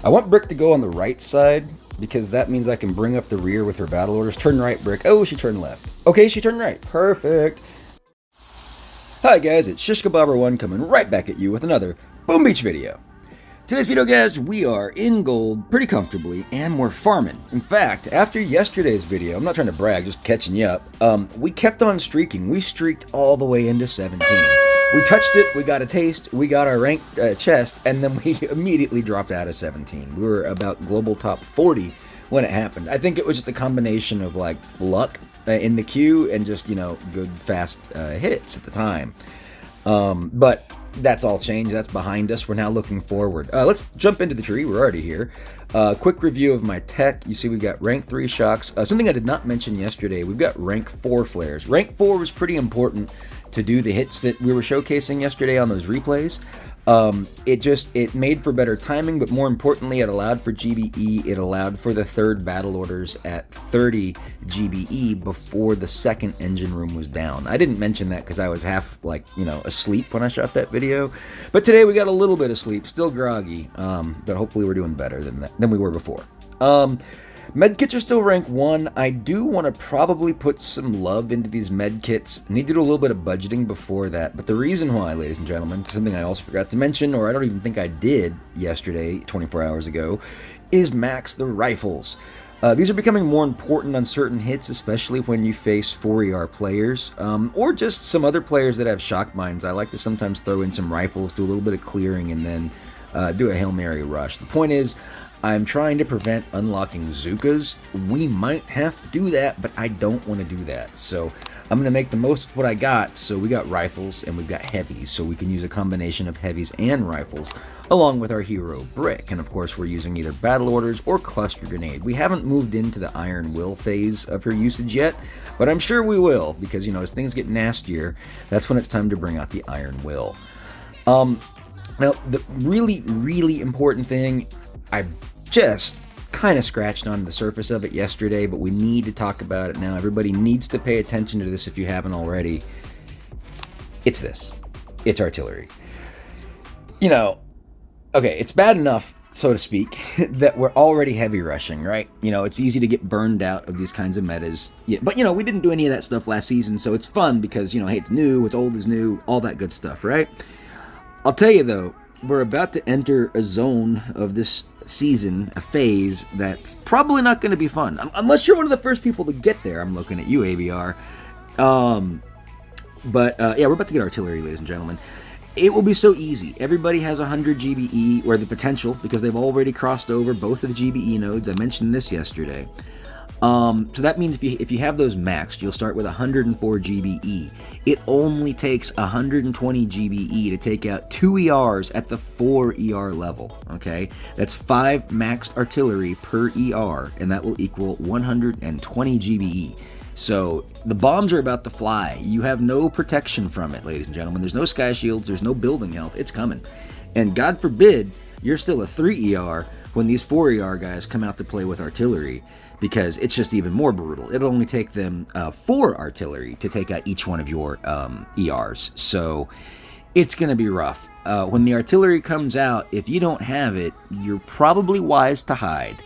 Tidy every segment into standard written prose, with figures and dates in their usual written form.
I want Brick to go on the right side, because that means I can bring up the rear with her battle orders. Turn right, Brick. Oh, she turned left. Okay, she turned right. Perfect. Hi guys, it's ShishKebabber1 coming right back at you with another Boom Beach video. Today's video, guys, we are in gold pretty comfortably, and we're farming. In fact, after yesterday's video, I'm not trying to brag, just catching you up, we kept on streaking. We streaked all the way into 17. We touched it, we got a taste, we got our ranked chest, and then we immediately dropped out of 17. We were about global top 40 when it happened. I think it was just a combination of, like, luck in the queue and just, you know, good, fast hits at the time. But that's all changed. That's behind us. We're now looking forward. Let's jump into the tree. We're already here. Quick review of my tech. You see we've got rank 3 shocks. Something I did not mention yesterday, we've got rank 4 flares. Rank 4 was pretty important to do the hits that we were showcasing yesterday on those replays. It made for better timing, but more importantly, it allowed for GBE. It allowed for the third battle orders at 30 GBE before the second engine room was down. I didn't mention that because I was half, like, you know, asleep when I shot that video. But today we got a little bit of sleep, still groggy, but hopefully we're doing better than we were before. Medkits are still rank 1. I do want to probably put some love into these medkits. I need to do a little bit of budgeting before that. But the reason why, ladies and gentlemen, something I also forgot to mention, or I don't even think I did yesterday, 24 hours ago, is max the rifles. These are becoming more important on certain hits, especially when you face 4ER players, or just some other players that have shock mines. I like to sometimes throw in some rifles, do a little bit of clearing, and then do a Hail Mary rush. The point is, I'm trying to prevent unlocking Zookas. We might have to do that, but I don't want to do that. So I'm going to make the most of what I got. So we got rifles and we've got heavies. So we can use a combination of heavies and rifles along with our hero Brick. And of course, we're using either battle orders or cluster grenade. We haven't moved into the Iron Will phase of her usage yet, but I'm sure we will, because, you know, as things get nastier, that's when it's time to bring out the Iron Will. Now, the really, really important thing, I just kind of scratched on the surface of it yesterday, but we need to talk about it now. Everybody needs to pay attention to this if you haven't already. It's this. It's artillery. You know, okay, it's bad enough, so to speak, that we're already heavy rushing, right? You know, it's easy to get burned out of these kinds of metas. Yeah, but, you know, we didn't do any of that stuff last season, so it's fun because, you know, hey, it's new, what's old is new, all that good stuff, right? I'll tell you, though, we're about to enter a zone of this season, a phase that's probably not going to be fun unless you're one of the first people to get there. I'm looking at you, ABR. Yeah, we're about to get artillery, ladies and gentlemen. It will be so easy. Everybody has 100 GBE, or the potential, because they've already crossed over both of the GBE nodes. I mentioned this yesterday. So that means if you have those maxed, you'll start with 104 GBE. It only takes 120 GBE to take out 2 ERs at the 4 ER level, okay? That's 5 maxed artillery per ER, and that will equal 120 GBE. So the bombs are about to fly. You have no protection from it, ladies and gentlemen. There's no sky shields, there's no building health. It's coming. And God forbid, you're still a 3 ER when these 4 ER guys come out to play with artillery, because it's just even more brutal. It'll only take them 4 artillery to take out each one of your ERs. So it's going to be rough. When the artillery comes out, if you don't have it, you're probably wise to hide.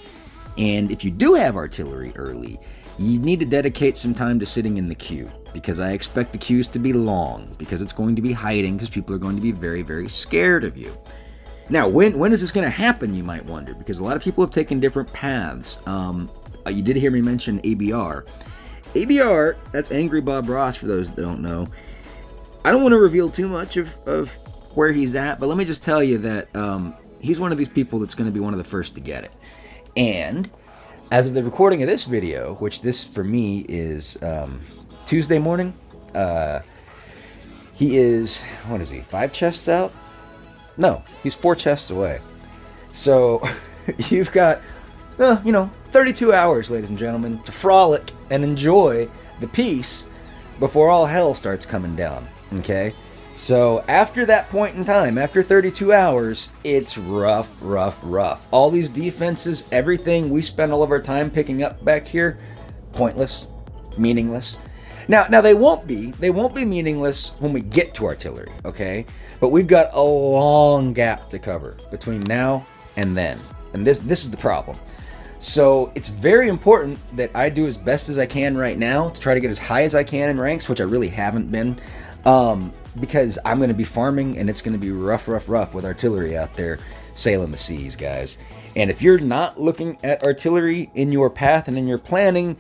And if you do have artillery early, you need to dedicate some time to sitting in the queue, because I expect the queues to be long, because it's going to be hiding, because people are going to be very, very scared of you. Now, when is this going to happen, you might wonder, because a lot of people have taken different paths. You did hear me mention ABR. ABR, that's Angry Bob Ross, for those that don't know. I don't want to reveal too much of where he's at, but let me just tell you that he's one of these people that's going to be one of the first to get it. And as of the recording of this video, which this for me is Tuesday morning, he is, what is he, 5 chests out? No, he's 4 chests away. So you've got, you know, 32 hours, ladies and gentlemen, to frolic and enjoy the peace before all hell starts coming down, okay? So after that point in time, after 32 hours, it's rough, rough, rough. All these defenses, everything we spend all of our time picking up back here, pointless, meaningless. Now they won't be meaningless when we get to artillery, okay? But we've got a long gap to cover between now and then. And this is the problem. So it's very important that I do as best as I can right now to try to get as high as I can in ranks, which I really haven't been, because I'm going to be farming, and it's going to be rough with artillery out there sailing the seas, guys. And if you're not looking at artillery in your path and in your planning,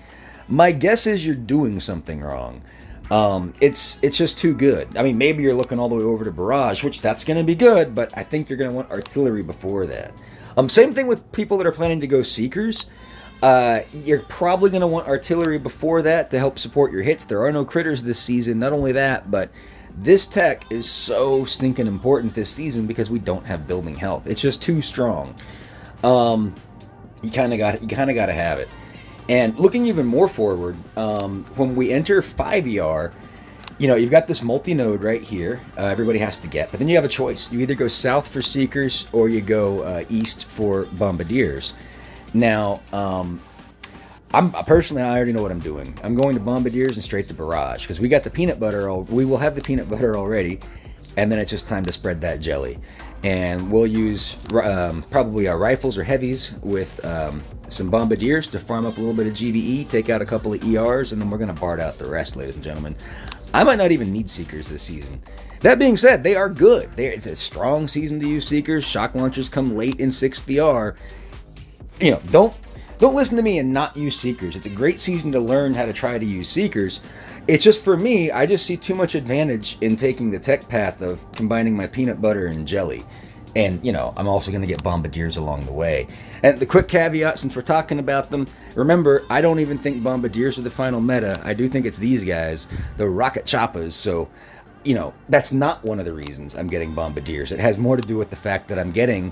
my guess is you're doing something wrong. It's just too good. I mean, maybe you're looking all the way over to barrage, which that's going to be good, but I think you're going to want artillery before that. Same thing with people that are planning to go seekers. You're probably going to want artillery before that to help support your hits. There are no critters this season. Not only that, but this tech is so stinking important this season because we don't have building health. It's just too strong. You kind of got to have it. And looking even more forward, when we enter 5ER, you know, you've got this multi-node right here. Everybody has to get, but then you have a choice. You either go south for seekers or you go east for bombardiers. Now, I already know what I'm doing. I'm going to bombardiers and straight to barrage because we got the peanut butter. We will have the peanut butter already, and then it's just time to spread that jelly. And we'll use probably our rifles or heavies with some bombardiers to farm up a little bit of GBE, take out a couple of ERs, and then we're going to BART out the rest, ladies and gentlemen. I might not even need Seekers this season. That being said, they are good. It's a strong season to use Seekers. Shock launchers come late in 6th ER. You know, don't listen to me and not use Seekers. It's a great season to learn how to try to use Seekers. It's just, for me, I just see too much advantage in taking the tech path of combining my peanut butter and jelly. And, you know, I'm also going to get bombardiers along the way. And the quick caveat, since we're talking about them, remember, I don't even think bombardiers are the final meta. I do think it's these guys, the rocket choppers. So, you know, that's not one of the reasons I'm getting bombardiers. It has more to do with the fact that I'm getting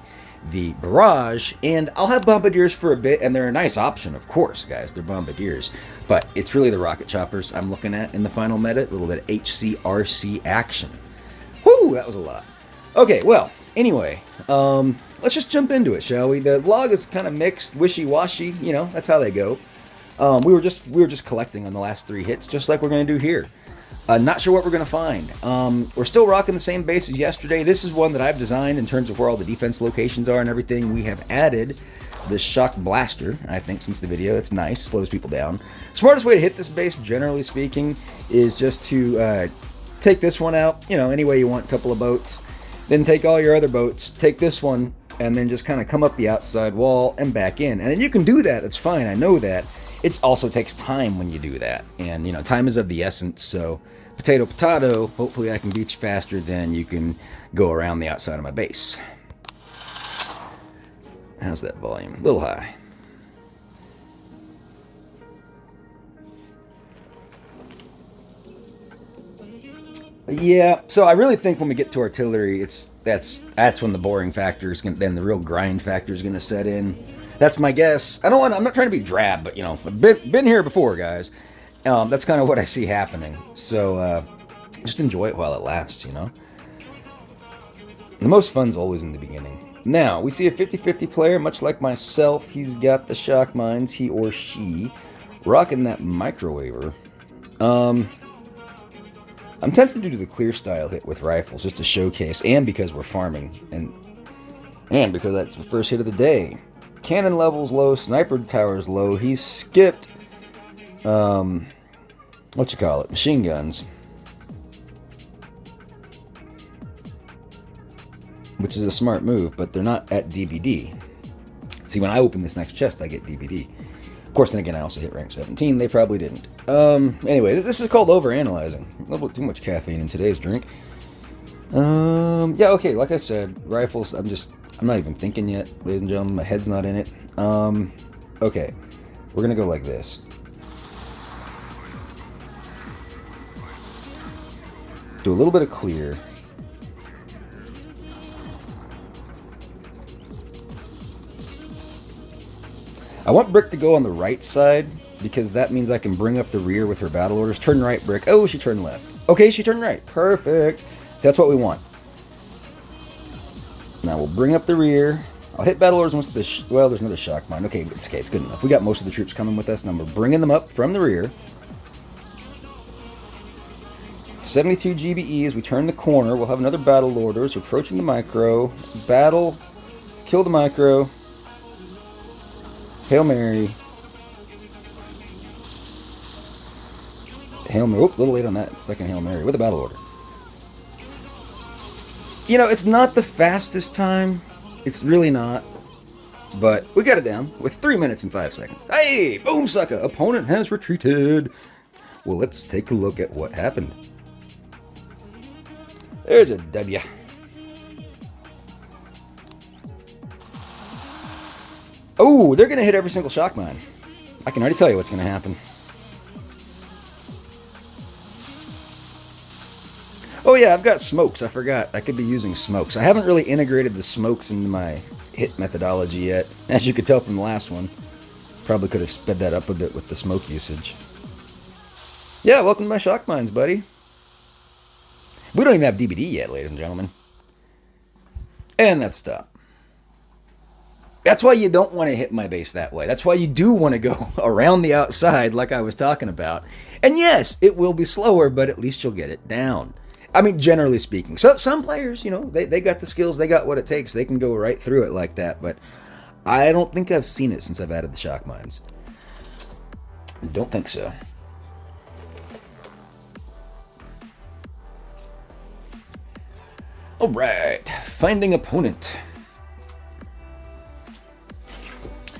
the barrage, and I'll have bombardiers for a bit, and they're a nice option, of course, guys. They're bombardiers. But it's really the rocket choppers I'm looking at in the final meta. A little bit of HCRC action. Whew, that was a lot. Okay, well, anyway, let's just jump into it, shall we? The log is kind of mixed, wishy-washy, you know, that's how they go. We were just collecting on the last 3 hits, just like we're going to do here. Not sure what we're going to find. We're still rocking the same base as yesterday. This is one that I've designed in terms of where all the defense locations are and everything. We have added the shock blaster, I think, since the video. It's nice, slows people down. Smartest way to hit this base, generally speaking, is just to take this one out, you know, any way you want, a couple of boats. Then take all your other boats, take this one, and then just kind of come up the outside wall and back in. And you can do that, it's fine, I know that. It also takes time when you do that. And, you know, time is of the essence, so potato, potato, hopefully I can beat you faster than you can go around the outside of my base. How's that volume? A little high. Yeah, so I really think when we get to artillery, that's when the boring factor is then the real grind factor is going to set in. That's my guess. I'm not trying to be drab, but you know, I've been here before, guys. That's kind of what I see happening. So just enjoy it while it lasts, you know. The most fun's always in the beginning. Now, we see a 50-50 player, much like myself. He's got the shock mines, he or she, rocking that microwaver. I'm tempted to do the clear style hit with rifles, just to showcase, and because we're farming, and because that's the first hit of the day. Cannon level's low, sniper tower's low. He's skipped, machine guns. Which is a smart move, but they're not at DBD. See, when I open this next chest, I get DBD. Of course, then again, I also hit rank 17. They probably didn't. Anyway, this is called overanalyzing. A little bit too much caffeine in today's drink. Yeah, okay, like I said, rifles, I'm not even thinking yet, ladies and gentlemen. My head's not in it. Okay, we're gonna go like this. Do a little bit of clear. I want Brick to go on the right side, because that means I can bring up the rear with her battle orders. Turn right, Brick. Oh, she turned left. Okay, she turned right. Perfect. So that's what we want. Now we'll bring up the rear. I'll hit battle orders once well, there's another shock mine. Okay, but it's okay. It's good enough. We got most of the troops coming with us. Now we're bringing them up from the rear. 72 GBE as we turn the corner. We'll have another battle orders. Approaching the micro. Battle. Let's kill the micro. Hail Mary. Hail Mary. Oop, a little late on that second Hail Mary with a battle order. You know, it's not the fastest time. It's really not. But we got it down with 3 minutes and 5 seconds. Hey, boom, sucker. Opponent has retreated. Well, let's take a look at what happened. There's a W. Oh, they're going to hit every single shock mine. I can already tell you what's going to happen. Oh yeah, I've got smokes. I forgot. I could be using smokes. I haven't really integrated the smokes into my hit methodology yet. As you could tell from the last one. Probably could have sped that up a bit with the smoke usage. Yeah, welcome to my shock mines, buddy. We don't even have DBD yet, ladies and gentlemen. And that's stop. That's why you don't want to hit my base that way. That's why you do want to go around the outside like I was talking about. And yes, it will be slower, but at least you'll get it down. I mean, generally speaking. So some players, you know, they got the skills, they got what it takes. They can go right through it like that. But I don't think I've seen it since I've added the shock mines. Don't think so. All right, finding opponent.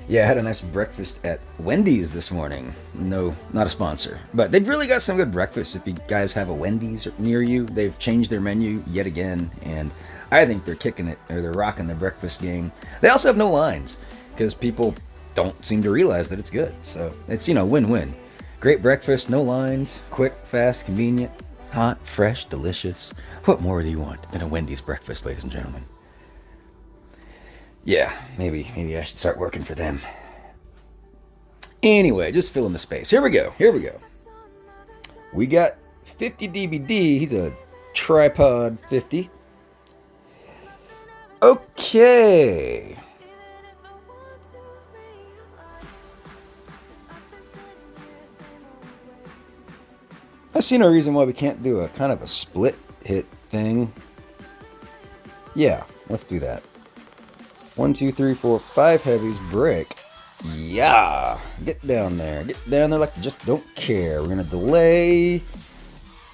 Yeah, I had a nice breakfast at Wendy's this morning. No, not a sponsor. But they've really got some good breakfast. If you guys have a Wendy's near you, they've changed their menu yet again. And I think they're kicking it, or they're rocking the breakfast game. They also have no lines, because people don't seem to realize that it's good. So it's, you know, win-win. Great breakfast, no lines, quick, fast, convenient, hot, fresh, delicious. What more do you want than a Wendy's breakfast, ladies and gentlemen? Yeah, maybe I should start working for them. Anyway, just filling the space. Here we go. We got 50 DBD. He's a tripod 50. Okay. I see no reason why we can't do a kind of a split hit thing. Yeah, let's do that. 1, 2, 3, 4, 5 heavies, brick. Yeah! Get down there. Get down there like you just don't care. We're going to delay.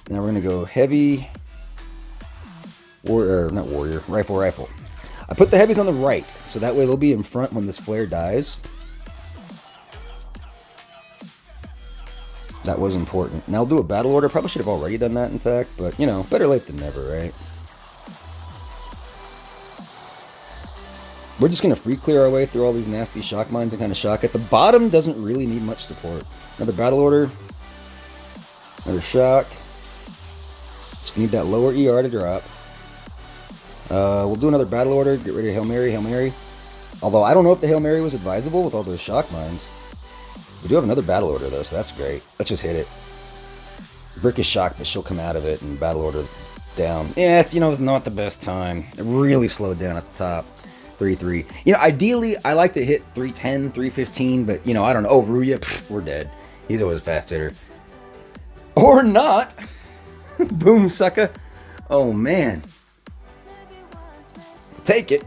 Now we're going to go heavy. Not warrior. Rifle. I put the heavies on the right, so that way they'll be in front when this flare dies. That was important. Now I'll do a battle order. Probably should have already done that, in fact. But, you know, better late than never, right? We're just going to free clear our way through all these nasty shock mines and kind of shock it. The bottom doesn't really need much support. Another battle order. Another shock. Just need that lower ER to drop. We'll do another battle order. Get rid of Hail Mary. Although I don't know if the Hail Mary was advisable with all those shock mines. We do have another battle order though, so that's great. Let's just hit it. Brick is shocked, but she'll come out of it and battle order down. Yeah, it's, you know, it's not the best time. It really slowed down at the top. 3-3. You know, ideally, I like to hit 310, 315, but, you know, I don't know. Oh, Ruya, we're dead. He's always a fast hitter. Or not. Boom, sucker. Oh, man. Take it.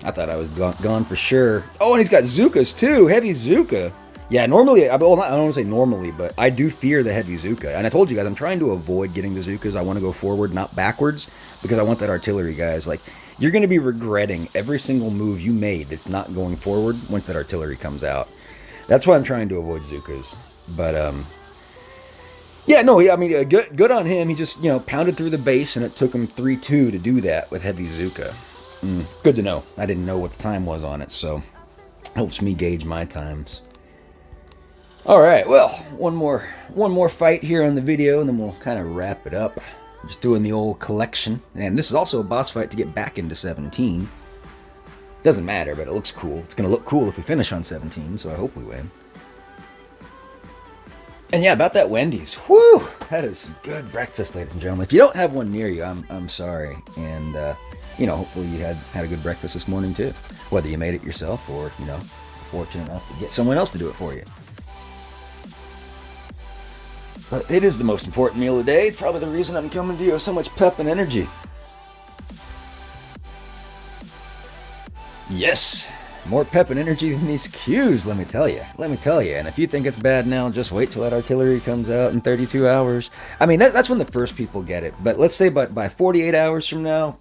I thought I was gone for sure. Oh, and he's got Zukas, too. Heavy Zuka. Yeah, normally, well, I don't want to say normally, but I do fear the heavy Zuka. And I told you guys, I'm trying to avoid getting the Zukas. I want to go forward, not backwards, because I want that artillery, guys. Like, you're going to be regretting every single move you made that's not going forward once that artillery comes out. That's why I'm trying to avoid Zukas. But, yeah, no, I mean, good on him. He just, you know, pounded through the base, and it took him 3-2 to do that with heavy Zuka. Good to know. I didn't know what the time was on it, so helps me gauge my times. All right, well, one more fight here on the video, and then we'll kind of wrap it up. Just doing the old collection. And this is also a boss fight to get back into 17. Doesn't matter, but it looks cool. It's going to look cool if we finish on 17, so I hope we win. And yeah, about that Wendy's. Whew! That is some good breakfast, ladies and gentlemen. If you don't have one near you, I'm sorry. And, you know, hopefully you had a good breakfast this morning, too. Whether you made it yourself or, you know, fortunate enough to get someone else to do it for you. But it is the most important meal of the day. It's probably the reason I'm coming to you with so much pep and energy. Yes. More pep and energy than these Qs, let me tell you. Let me tell you. And if you think it's bad now, just wait till that artillery comes out in 32 hours. I mean, that's when the first people get it. But let's say by 48 hours from now,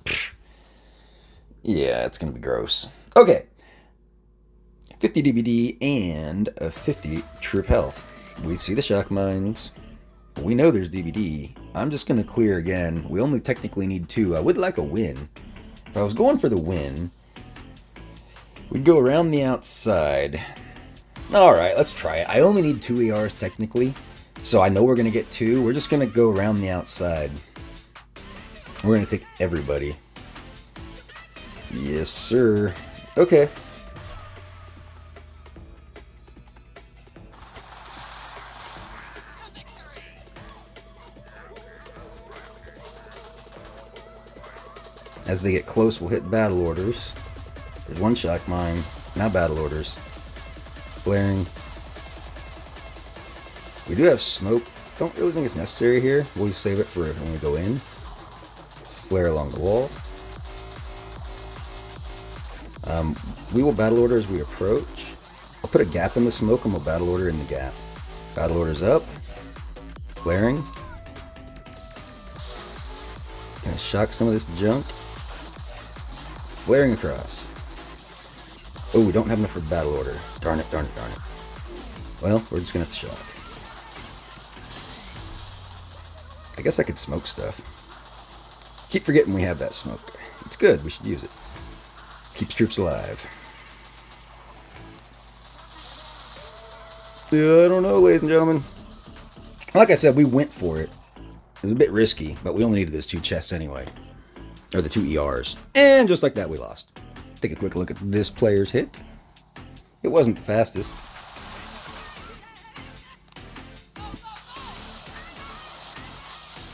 yeah, it's going to be gross. Okay. 50 DBD and a 50 troop health. We see the shock mines. We know there's DBD. I'm just going to clear again. We only technically need 2. I would like a win. If I was going for the win, we'd go around the outside. Alright, let's try it. I only need 2 ERs technically, so I know we're going to get 2. We're just going to go around the outside. We're going to take everybody. Yes, sir. Okay. As they get close, we'll hit battle orders. There's 1 shock mine. Now battle orders. Flaring. We do have smoke. Don't really think it's necessary here. We'll save it for when we go in. Let's flare along the wall. We will battle order as we approach. I'll put a gap in the smoke and we'll battle order in the gap. Battle orders up. Flaring. Gonna shock some of this junk. Flaring across. Oh, we don't have enough for battle order. Darn it, darn it, darn it. Well, we're just gonna have to shock. I guess I could smoke stuff. Keep forgetting we have that smoke. It's good, we should use it. Keeps troops alive. Yeah, I don't know, ladies and gentlemen. Like I said, we went for it. It was a bit risky, but we only needed those 2 chests anyway. Or the 2 ERs. And just like that, we lost. Take a quick look at this player's hit. It wasn't the fastest.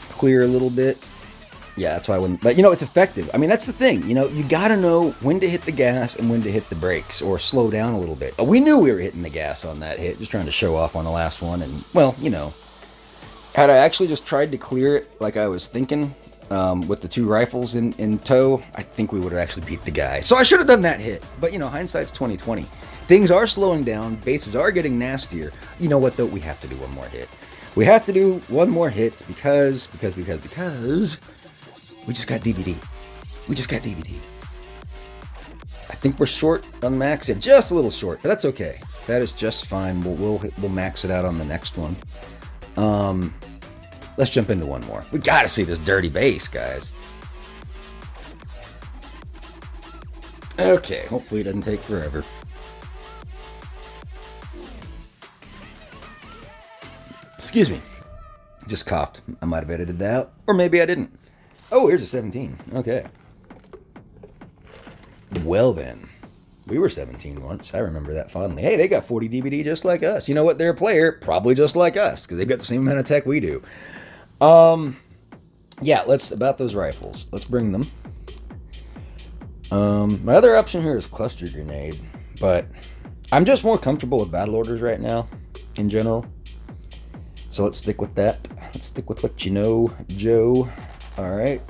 Clear a little bit. Yeah, that's why I wouldn't. But, you know, it's effective. I mean, that's the thing. You know, you got to know when to hit the gas and when to hit the brakes or slow down a little bit. We knew we were hitting the gas on that hit. Just trying to show off on the last one. And, well, you know, had I actually just tried to clear it like I was thinking, with the 2 rifles in tow, I think we would have actually beat the guy. So I should have done that hit. But, you know, hindsight's 20/20. Things are slowing down. Bases are getting nastier. You know what, though? We have to do one more hit. We have to do one more hit because we just got DVD. We just got DVD. I think we're short on max. Yeah, just a little short, but that's okay. That is just fine. We'll max it out on the next one. Let's jump into one more. We gotta see this dirty base, guys. Okay, hopefully it doesn't take forever. Excuse me. Just coughed. I might have edited that out, or maybe I didn't. Oh, here's a 17. Okay. Well then. We were 17 once. I remember that fondly. Hey, they got 40 DBD just like us. You know what? They're a player probably just like us because they've got the same amount of tech we do. Yeah, about those rifles. Let's bring them. My other option here is cluster grenade, but I'm just more comfortable with battle orders right now in general. So let's stick with that. Let's stick with what you know, Joe. All right.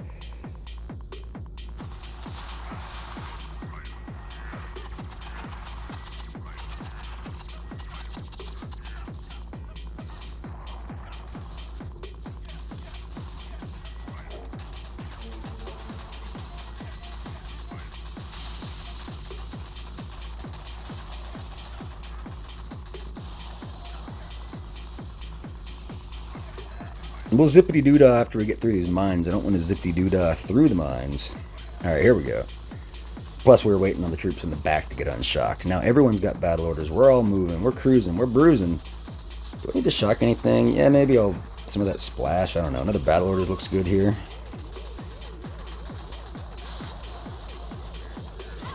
We'll zippity-doo-dah after we get through these mines. I don't want to zippity-doo-dah through the mines. Alright, here we go. Plus, we were waiting on the troops in the back to get unshocked. Now, everyone's got battle orders. We're all moving. We're cruising. We're bruising. Do I need to shock anything? Yeah, maybe I'll... Some of that splash. I don't know. Another battle orders looks good here.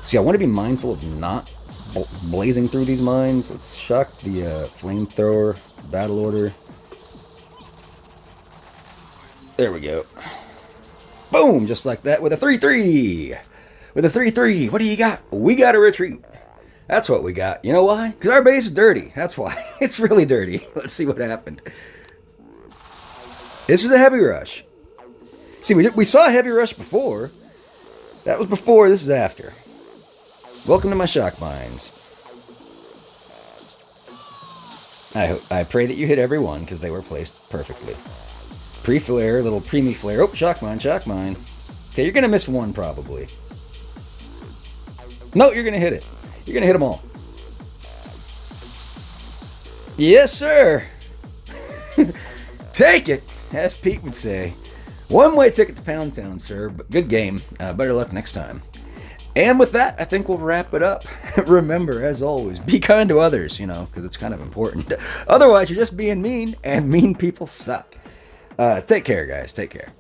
See, I want to be mindful of not blazing through these mines. Let's shock the flamethrower. Battle order. There we go. Boom! Just like that with a 3-3. With a 3-3. What do you got? We got a retreat. That's what we got. You know why? Because our base is dirty. That's why. It's really dirty. Let's see what happened. This is a heavy rush. See, we saw a heavy rush before. That was before. This is after. Welcome to my shock mines. I pray that you hit every one, because they were placed perfectly. Pre-flare, little preemie flare. Oh, shock mine, shock mine. Okay, you're going to miss one, probably. No, you're going to hit it. You're going to hit them all. Yes, sir. Take it, as Pete would say. One-way ticket to Pound Town, sir, but good game. Better luck next time. And with that, I think we'll wrap it up. Remember, as always, be kind to others, because it's kind of important. Otherwise, you're just being mean, and mean people suck. Take care, guys. Take care.